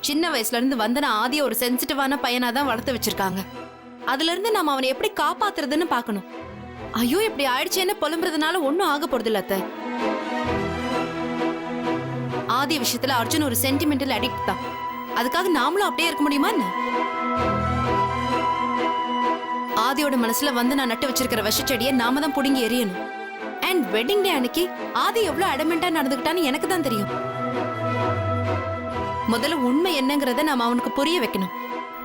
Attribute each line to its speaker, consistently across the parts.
Speaker 1: சின்ன வயசுல இருந்து வந்தனா ஆதிய ஒரு சென்சிட்டிவான பையனா தான் வளர்த்து வச்சிருக்காங்க. அதுல இருந்து நாம அவனை எப்படி காப்பாத்துறதுன்னு பாக்கணும். ஐயோ இப்படி ஆயிடுச்சேன்னு புலம்புறதுனால ஒன்னும் ஆக போறது இல்ல அத்தை. ஆதி விஷயத்துல அர்ஜுன் ஒரு சென்டிமெண்டல் அடிக்ட் தான். அதுக்காக நாமளும் அப்படியே இருக்க முடியுமா என்ன? ஆதியோட மனசுல வந்து நான் நட்டு வச்சிருக்கிற விஷச்செடியை நாம தான் புடுங்கி எறியணும். அண்ட் வெட்டிங் டே அன்னைக்கு ஆதி எவ்வளவு அடமெண்டா நடந்துக்கிட்டான்னு எனக்கு தான் தெரியும். முதல்ல உண்மை என்னங்கறத நாம அவனுக்கு புரிய வைக்கணும்.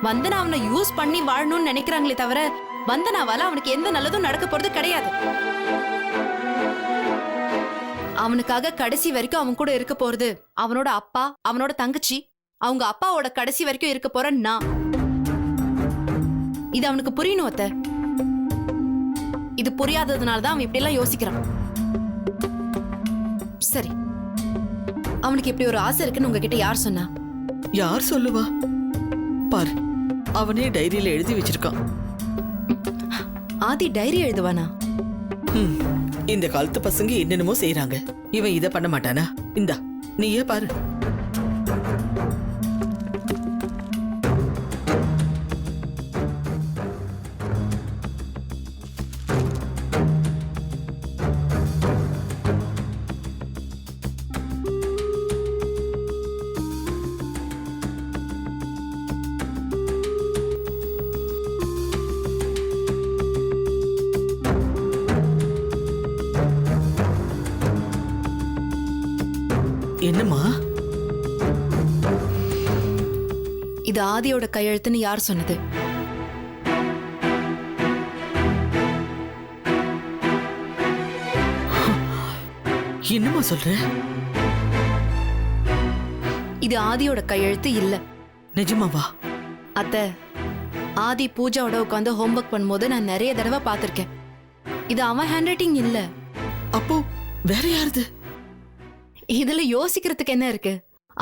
Speaker 1: வந்தனா அவனை யூஸ் பண்ணி வாழணும்னு நினைக்கிறாங்களே தவிர வந்தனாவால அவனுக்கு எந்த நல்லதும் நடக்க போறது கிடையாது. அவனுக்காக கடைசி வரைக்கும் அவன் கூட இருக்க போறது அவனோட அப்பா, அவனோட தங்கச்சி, அவங்க அப்பாவோட கடைசி வரைக்கும் இருக்க போற நான். இது அவனுக்கு புரியணும் அத்தை. இது புரியாததுனாலதான் அவன் இப்படி எல்லாம் யோசிக்கிறான். சரி, அவனுக்கு இப்படி ஒரு ஆசை இருக்குன்னு உங்ககிட்ட யார் சொன்னா?
Speaker 2: யார் சொல்லுவா? பாரு, அவனே டைரியில எழுதி வச்சிருக்கான்.
Speaker 1: ஆதி டைரி எழுதுவானா?
Speaker 2: இந்த காலத்து பசங்க என்னென்னமோ செய்யறாங்க. இவன் இத பண்ண மாட்டானா? இந்தா நீயே பாரு. என்னம்மா
Speaker 1: இது ஆதியோட கையெழுத்துன்னு யார் சொன்னது?
Speaker 2: என்னம்மா சொல்ற?
Speaker 1: இது ஆதியோட கையெழுத்து இல்ல.
Speaker 2: நிஜமாவா?
Speaker 1: அத்தை, ஆதி பூஜாவோட உட்காந்து ஹோம்ஒர்க் பண்ணும்போது நான் நிறைய தடவை பார்த்திருக்கேன். இது அவன் ஹேண்ட் ரைட்டிங் இல்ல.
Speaker 2: அப்போ வேற யாருது?
Speaker 1: இதுல யோசிக்கிறதுக்கு என்ன இருக்கு?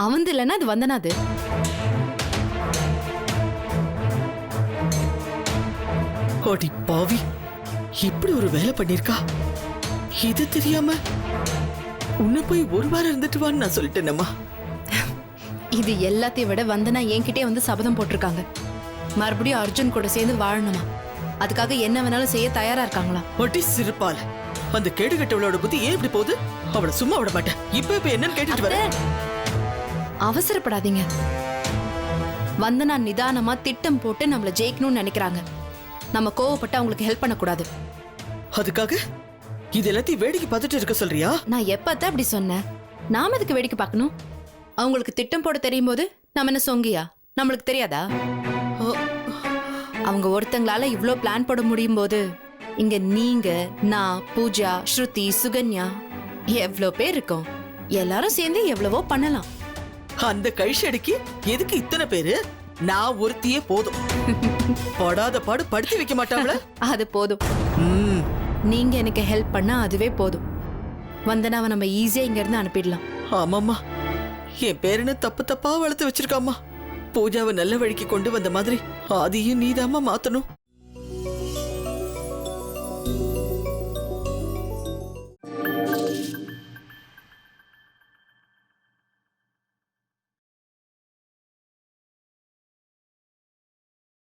Speaker 1: அவந்து இல்லைன்னா அது வந்தனாது.
Speaker 2: ஓடி பாவி, இப்படி ஒரு வேலை பண்ணிருக்கா. இது தெரியாம உன்னை போய் ஒரு வாரம் இருந்துட்டு வான்னு நான் சொல்லிட்டேனம்மா.
Speaker 1: இது எல்லாத்தையும் விட வந்தனா என்கிட்டே வந்து சபதம் போட்டிருக்காங்க. மறுபடியும் அர்ஜுன் கூட சேர்ந்து வாழணுமா. அதுக்காக என்ன வேணாலும் செய்ய தயாரா இருக்காங்களா?
Speaker 2: ஒட்டி சிறுப்பால அந்த கேடுகட்டவளோட புத்தி ஏன் இப்படி போகுது? அவளை சும்மா விட மாட்டேன். இப்ப என்னன்னு கேட்டுட்டு வர.
Speaker 1: அவசரப்படாதீங்க. வந்தனா நிதானமா திட்டம் போட்டு நம்மள ஜெயிக்கணும்னு நினைக்கிறாங்க. நம்ம கோவப்பட்டு அவங்களுக்கு ஹெல்ப் பண்ணக்கூடாது.
Speaker 2: அதுக்காக இது எல்லாத்தையும் வேடிக்கை பார்த்துட்டு இருக்க சொல்றியா?
Speaker 1: நான் எப்பத்தான் அப்படி சொன்னேன்? நாம எதுக்கு வேடிக்கை பார்க்கணும்? அவங்களுக்கு திட்டம் போட தெரியும் போது நம்ம என்ன சொங்கியா? நம்மளுக்கு தெரியாதா? அவங்க ஒருத்தங்களால இவ்ளோ பிளான் போட முடியும் போது இங்க நீங்க, நான், பூஜா, ஸ்ருதி, சுகன்யா எவ்வளோ பேர் இருக்கோம். எல்லாரும் சேர்ந்து எவ்வளவோ பண்ணலாம்.
Speaker 2: அந்த கைஷடிக்கு எதுக்கு இத்தனை பேரு? நான் ஒருத்தியே போதும். படாத பாடு படுத்தி வைக்க மாட்டாங்கள?
Speaker 1: அது போதும். நீங்க எனக்கு ஹெல்ப் பண்ணா அதுவே போதும். வந்தனாவை நம்ம ஈஸியா இங்க இருந்து அனுப்பிடலாம்.
Speaker 2: ஆமாம்மா, என் பேரனை தப்பு தப்பா வளர்த்து வச்சிருக்காமா. பூஜாவை நல்ல வழிக்கு கொண்டு வந்த மாதிரி ஆதியும் நீதாமா மாத்தணும்.